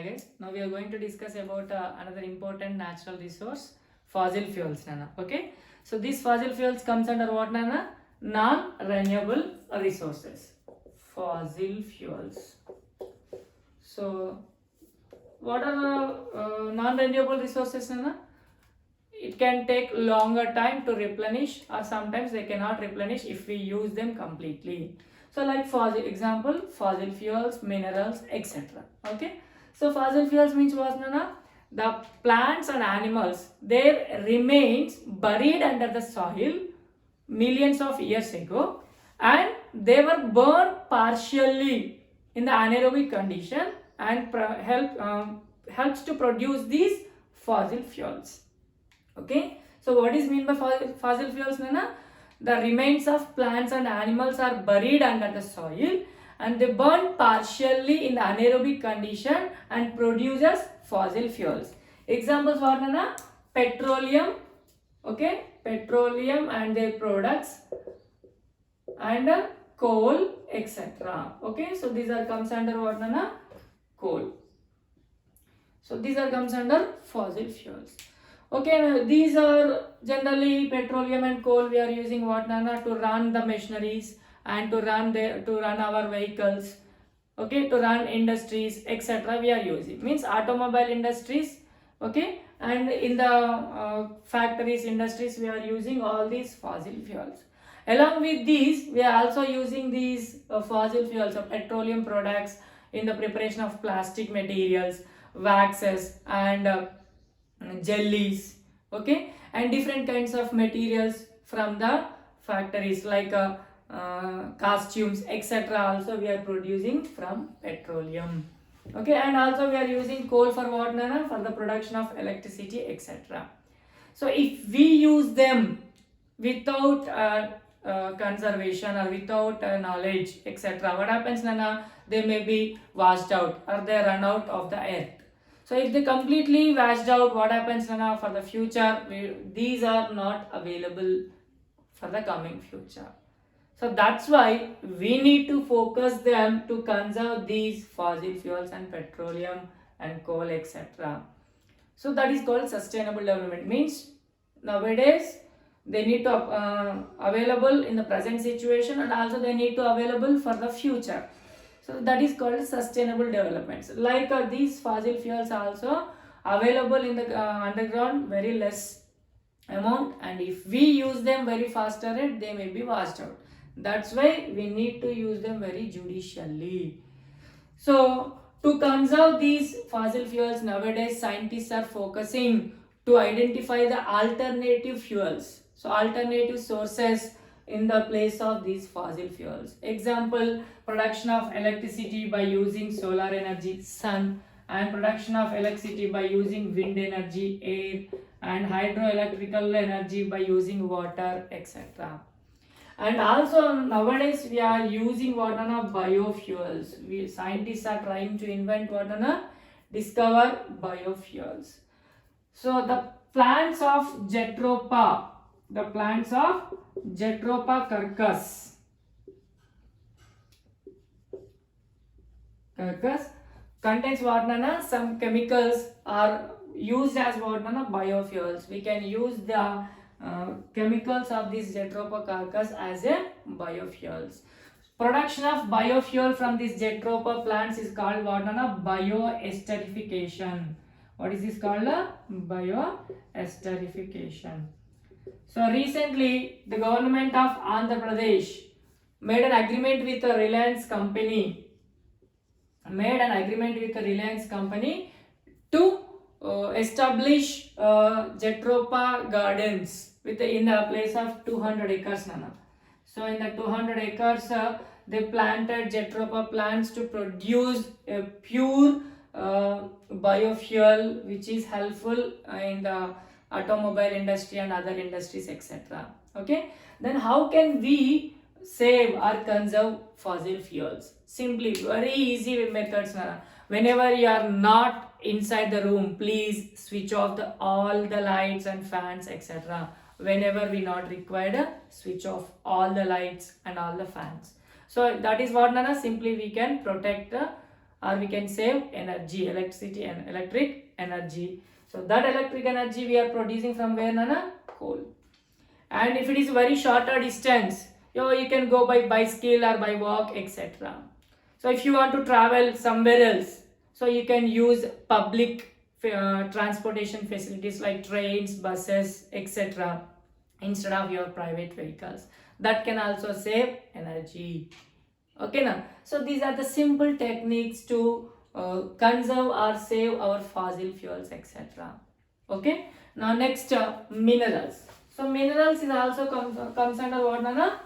Hi guys, now we are going to discuss about another important natural resource, fossil fuels, Nana. Okay, so these fossil fuels comes under what, Nana? Non-renewable resources. Fossil fuels. So what are the non-renewable resources, Nana? It can take longer time to replenish, or sometimes they cannot replenish if we use them completely. So like fossil example, fossil fuels, minerals, etc. Okay, so fossil fuels means what, Nana? The plants and animals, their remains buried under the soil millions of years ago, and they were burned partially in the anaerobic condition and helps to produce these fossil fuels. Okay, so what is mean by fossil fuels, Nana? The remains of plants and animals are buried under the soil and they burn partially in the anaerobic condition and produces fossil fuels. Examples what, Nana? Petroleum, okay, petroleum and their products, and coal, etc. Okay, so these are comes under what, Nana? Coal. So these are comes under fossil fuels. Okay, these are generally petroleum and coal we are using what, Nana, to run the machineries and to run our vehicles. Okay, to run industries, etc. we are using, means automobile industries. Okay, and in the factories, industries, we are using all these fossil fuels. Along with these, we are also using these fossil fuels of petroleum products in the preparation of plastic materials, waxes, and jellies. Okay, and different kinds of materials from the factories like costumes, etc. also we are producing from petroleum. Okay, and also we are using coal for what, Nana? For the production of electricity, etc. So if we use them without conservation or without knowledge, etc., what happens, Nana? They may be washed out or they run out of the earth. So if they completely washed out, what happens, Nana? For the future, these are not available for the coming future. So that's why we need to focus them to conserve these fossil fuels and petroleum and coal, etc. So that is called sustainable development. Means nowadays they need to available in the present situation, and also they need to available for the future. So that is called sustainable development. So like these fossil fuels are also available in the underground very less amount, and if we use them very faster rate, they may be washed out. That's why we need to use them very judiciously. So to conserve these fossil fuels, nowadays scientists are focusing to identify the alternative fuels. So alternative sources in the place of these fossil fuels. Example, production of electricity by using solar energy, sun, and production of electricity by using wind energy, air, and hydroelectrical energy by using water, etc. And also nowadays we are using what, biofuels. Scientists are trying to invent what, discover biofuels. So the plants of Jatropha, curcus contains what, Nana? Some chemicals are used as what, Nana? Biofuels. We can use the chemicals of this Jatropha carcass as a biofuels. Production of biofuel from these Jatropha plants is called what, Nana? Bioesterification. What is this called? Bioesterification. So recently the government of Andhra Pradesh made an agreement with a Reliance company to establish Jatropha gardens in the place of 200 acres, Nana. So in the 200 acres, they planted Jatropha plants to produce a pure biofuel, which is helpful in the automobile industry and other industries, etc. Okay, then how can we save or conserve fossil fuels? Simply, very easy methods, Nana. Whenever you are not inside the room, please switch off all the lights and fans, etc. Whenever we not required, switch off all the lights and all the fans. So that is what, Nana, simply we can protect or we can save energy, electricity and electric energy. So that electric energy we are producing from where, Nana? Coal. And if it is very shorter distance, you can go by bicycle or by walk, etc. So if you want to travel somewhere else, so you can use public transportation facilities like trains, buses, etc. instead of your private vehicles. That can also save energy. Okay now, so these are the simple techniques to conserve or save our fossil fuels, etc. Okay, now next, minerals. So minerals is also comes under what, Nana?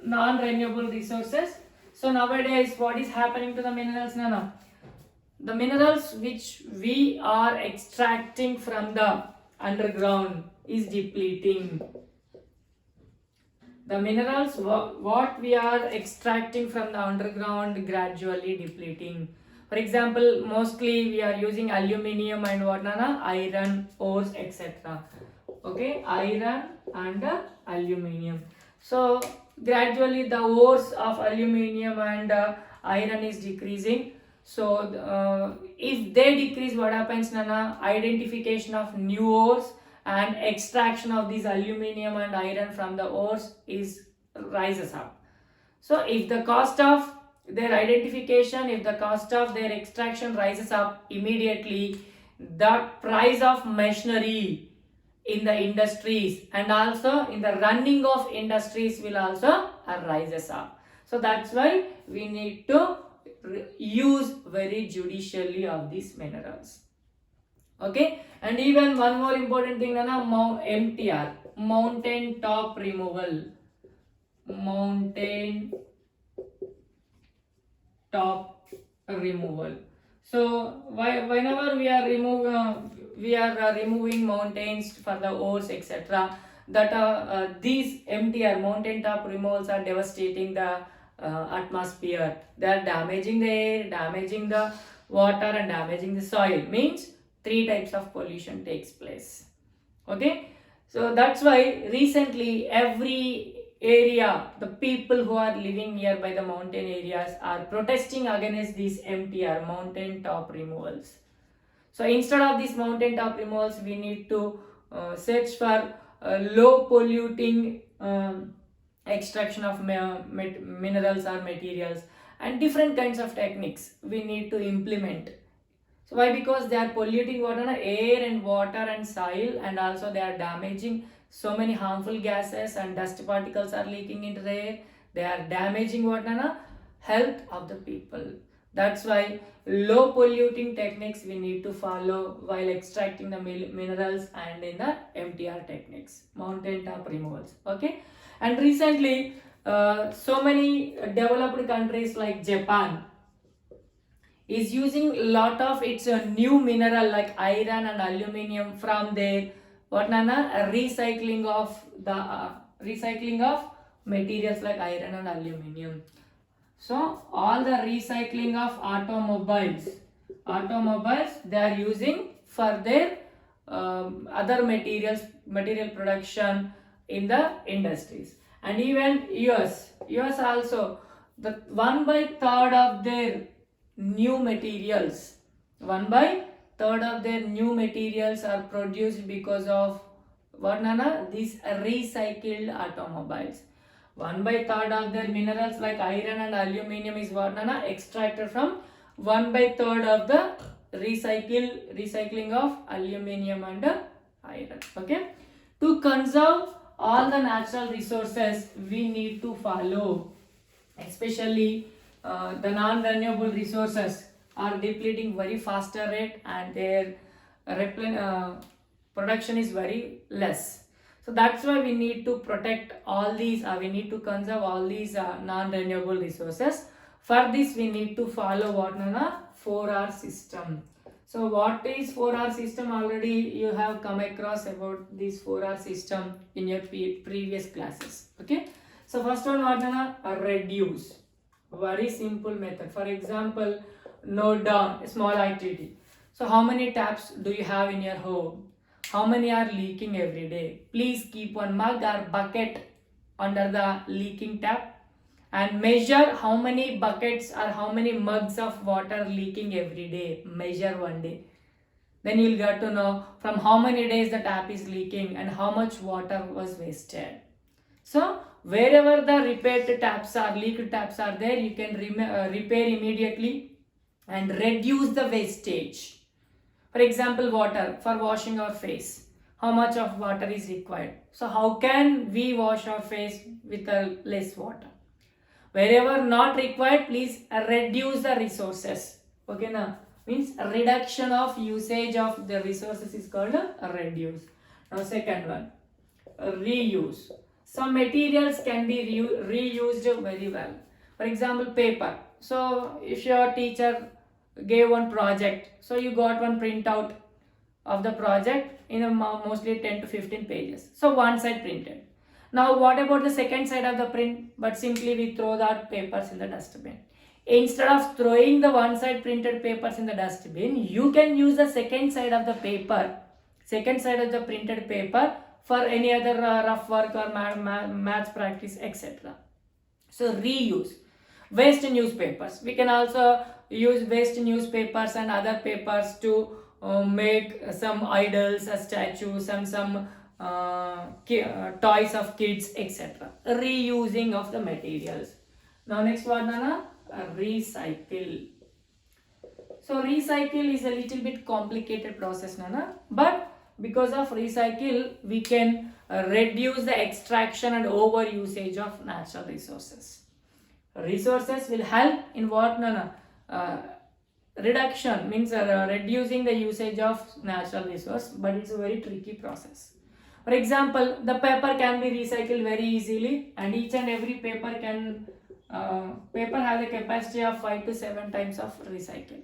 Non-renewable resources. So nowadays what is happening to the minerals, Nana? The minerals which we are extracting from the underground is depleting. The minerals what we are extracting from the underground gradually depleting. For example, mostly we are using aluminium and what, Nana? Iron ores, etc. Okay, iron and aluminium. So gradually the ores of aluminium and iron is decreasing. So if they decrease, what happens, Nana? Identification of new ores and extraction of these aluminium and iron from the ores is rises up. So if the cost of their identification, if the cost of their extraction rises up, immediately the price of machinery in the industries and also in the running of industries will also rises up. So that's why we need to use very judiciously of these minerals. Okay, and even one more important thing, Nana, MTR, mountain top removal. Mountain top removal. So whenever we are removing mountains for the ores, etc., that these MTR, mountain top removals, are devastating the atmosphere. They are damaging the air, damaging the water and damaging the soil. Means 3 types of pollution takes place. Okay, so that's why recently every area, the people who are living nearby the mountain areas are protesting against these MTR, mountain top removals. So instead of these mountain top removals, we need to search for low polluting extraction of minerals or materials, and different kinds of techniques we need to implement. So why? Because they are polluting water, air and water and soil, and also they are damaging so many harmful gases and dust particles are leaking into the air. They are damaging what, Nana? Health of the people. That's why low polluting techniques we need to follow while extracting the minerals and in the MTR techniques, mountain top removals. Okay, and recently so many developed countries like Japan is using a lot of its new mineral like iron and aluminium from their what, Nana? Recycling of materials like iron and aluminium. So all the recycling of automobiles they are using for their other material production in the industries. And even US also, the 1/3 of their new materials, 1/3 of their new materials are produced because of what, Nana? These recycled automobiles. 1/3 of their minerals like iron and aluminium is what, Nana? Extracted from 1/3 of the recycling of aluminium and iron. Okay, to conserve all the natural resources we need to follow, especially the non-renewable resources are depleting very faster rate and their production is very less. So that's why we need to protect all these, we need to conserve all these non-renewable resources. For this we need to follow what, Nana? 4R system. So what is 4R system? Already you have come across about this 4R system in your previous classes. Okay, so first one, what, Nana? Reduce. Very simple method. For example, note down a small activity. So how many taps do you have in your home? How many are leaking every day? Please keep one mug or bucket under the leaking tap and measure how many buckets or how many mugs of water leaking every day. Measure one day. Then you'll get to know from how many days the tap is leaking and how much water was wasted. So wherever the repaired taps are, leaked taps are there, you can repair immediately and reduce the wastage. For example, water for washing our face. How much of water is required? So how can we wash our face with less water? Wherever not required, please reduce the resources. Okay, now means reduction of usage of the resources is called a reduce. Now second one, reuse. Some materials can be reused very well. For example, paper. So if your teacher gave one project, so you got one printout of the project in a mostly 10 to 15 pages. So one side printed. Now what about the second side of the print? But simply we throw that papers in the dustbin. Instead of throwing the one side printed papers in the dustbin, you can use the second side of the paper, second side of the printed paper for any other rough work or maths practice, etc. So reuse. Waste newspapers. We can also use waste newspapers and other papers to make some idols, statues, and some toys of kids, etc. Reusing of the materials. Now next one, Nana, recycle. So recycle is a little bit complicated process, Nana, but because of recycle we can reduce the extraction and over usage of natural resources. Resources will help in what, Nana? Reduction means reducing the usage of natural resource, but it's a very tricky process. For example, the paper can be recycled very easily, and each and every paper can paper has a capacity of 5 to 7 times of recycle.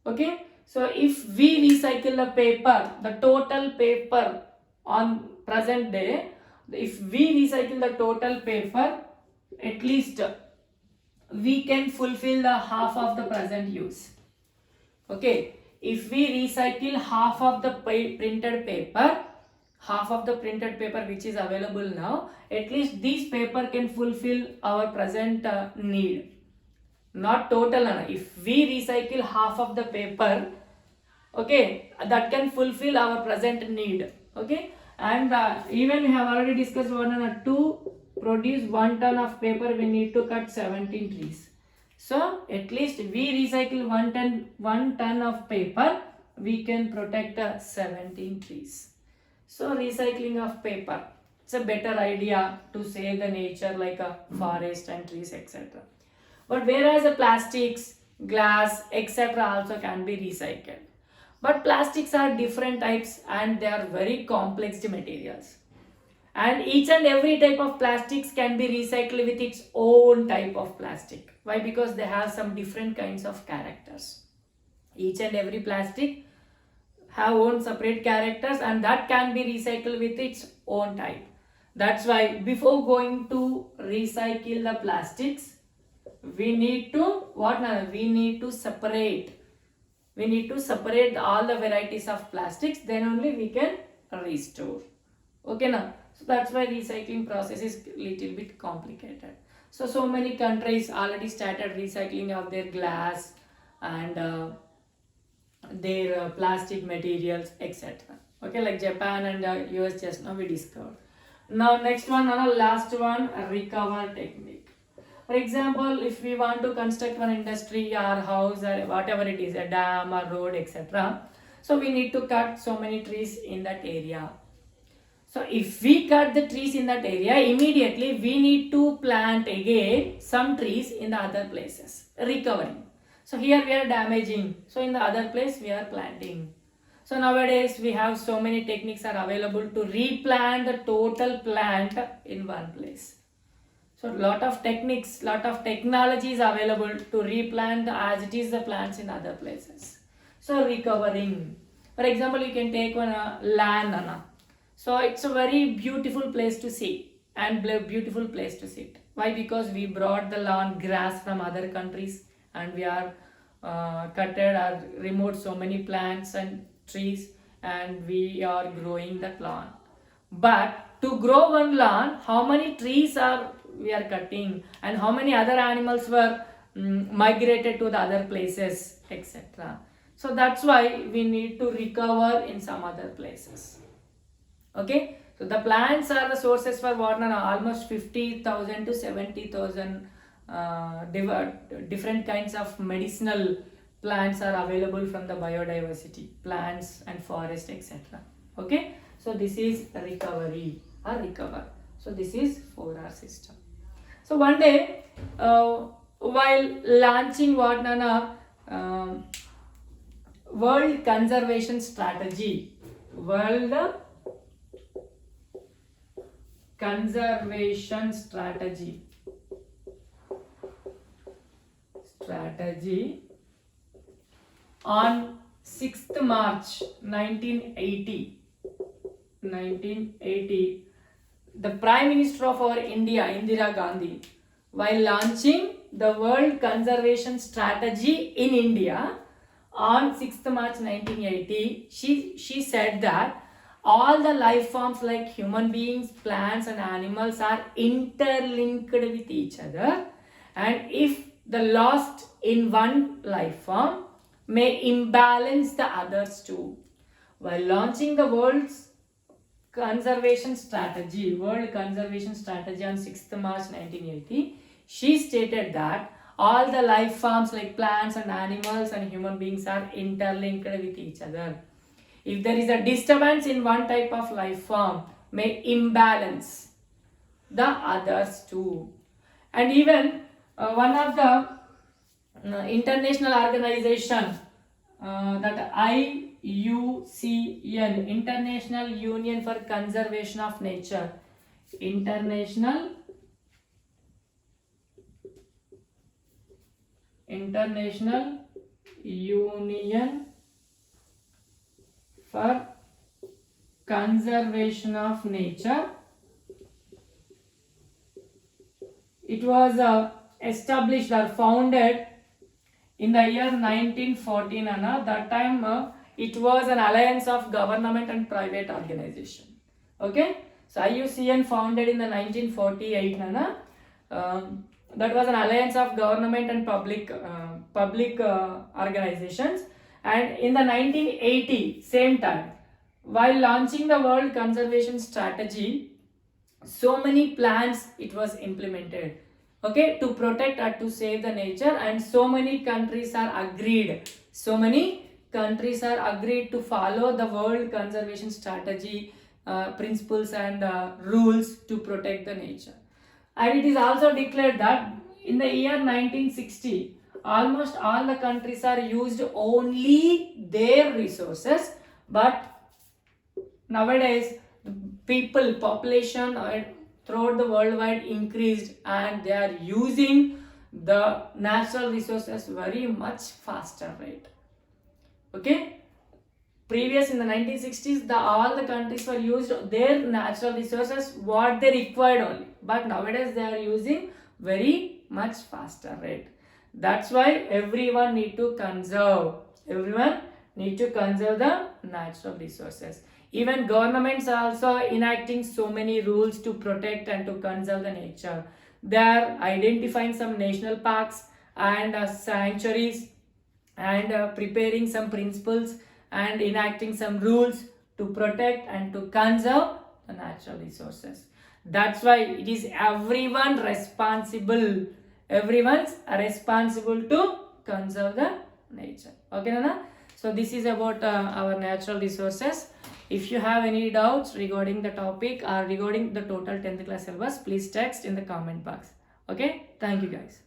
Okay, so if we recycle the paper, the total paper on present day, if we recycle the total paper, at least we can fulfill the half of the present use. Okay, if we recycle half of the printed paper, half of the printed paper which is available now, at least this paper can fulfill our present need. Not total. If we recycle half of the paper, okay, that can fulfill our present need. Okay, and even we have already discussed one, to produce 1 ton of paper we need to cut 17 trees. So at least we recycle 1 ton of paper, we can protect 17 trees. So recycling of paper, it's a better idea to save the nature like a forest and trees, etc. But whereas the plastics, glass, etc. also can be recycled. But plastics are different types and they are very complex materials. And each and every type of plastics can be recycled with its own type of plastic. Why? Because they have some different kinds of characters. Each and every plastic have own separate characters, and that can be recycled with its own type. That's why before going to recycle the plastics, we need to we need to separate all the varieties of plastics, then only we can restore. Okay, now so that's why recycling process is little bit complicated. So many countries already started recycling of their glass and their plastic materials, etc. Okay, like Japan and US just now we discovered. Now next one, last one, recover technique. For example, if we want to construct one industry or house or whatever it is, a dam or road, etc. So we need to cut so many trees in that area. So if we cut the trees in that area, immediately we need to plant again some trees in the other places, recovering. So here we are damaging, so in the other place we are planting. So nowadays we have so many techniques are available to replant the total plant in one place. So lot of techniques, lot of technologies available to replant as it is the plants in other places. So recovering. For example, you can take one land. So it's a very beautiful place to see and beautiful place to sit. Why? Because we brought the lawn grass from other countries and we are cutted or removed so many plants and trees and we are growing that lawn. But to grow one lawn, how many trees are we are cutting, and how many other animals were migrated to the other places, etc. So that's why we need to recover in some other places. Okay, so the plants are the sources for water, almost 50,000 to 70,000 different kinds of medicinal plants are available from the biodiversity, plants and forest, etc. Okay, so this is recovery or recover. So this is 4R system. So one day, while launching what Nana World Conservation Strategy, World Conservation Strategy on 6th March 1980, the Prime Minister of our India, Indira Gandhi, while launching the World Conservation Strategy in India on 6th March 1980, she said that all the life forms like human beings, plants and animals are interlinked with each other, and if the lost in one life form may imbalance the others too. While launching the World Conservation Strategy on 6th March 1980, she stated that all the life forms like plants and animals and human beings are interlinked with each other. If there is a disturbance in one type of life form, may imbalance the others too. And even one of the international organization, that IUCN, International Union for Conservation of Nature, International Union for Conservation of Nature. It was established or founded in the year 1914. That time it was an alliance of government and private organization. Okay, so IUCN founded in the 1948. That was an alliance of government and public organizations. And in the 1980, same time, while launching the World Conservation Strategy, so many plans it was implemented, okay, to protect or to save the nature, and so many countries are agreed to follow the World Conservation Strategy principles and rules to protect the nature. And it is also declared that in the year 1960, almost all the countries are used only their resources, but nowadays the population throughout the worldwide increased, and they are using the natural resources very much faster rate. Okay, previous in the 1960s, all the countries were used their natural resources what they required only, but nowadays they are using very much faster rate. That's why everyone need to conserve the natural resources. Even governments are also enacting so many rules to protect and to conserve the nature. They are identifying some national parks and sanctuaries, and preparing some principles and enacting some rules to protect and to conserve the natural resources. That's why it is everyone's responsible to conserve the nature. Okay, Nana? So this is about our natural resources. If you have any doubts regarding the topic or regarding the total 10th class syllabus, please text in the comment box. Okay, thank you guys.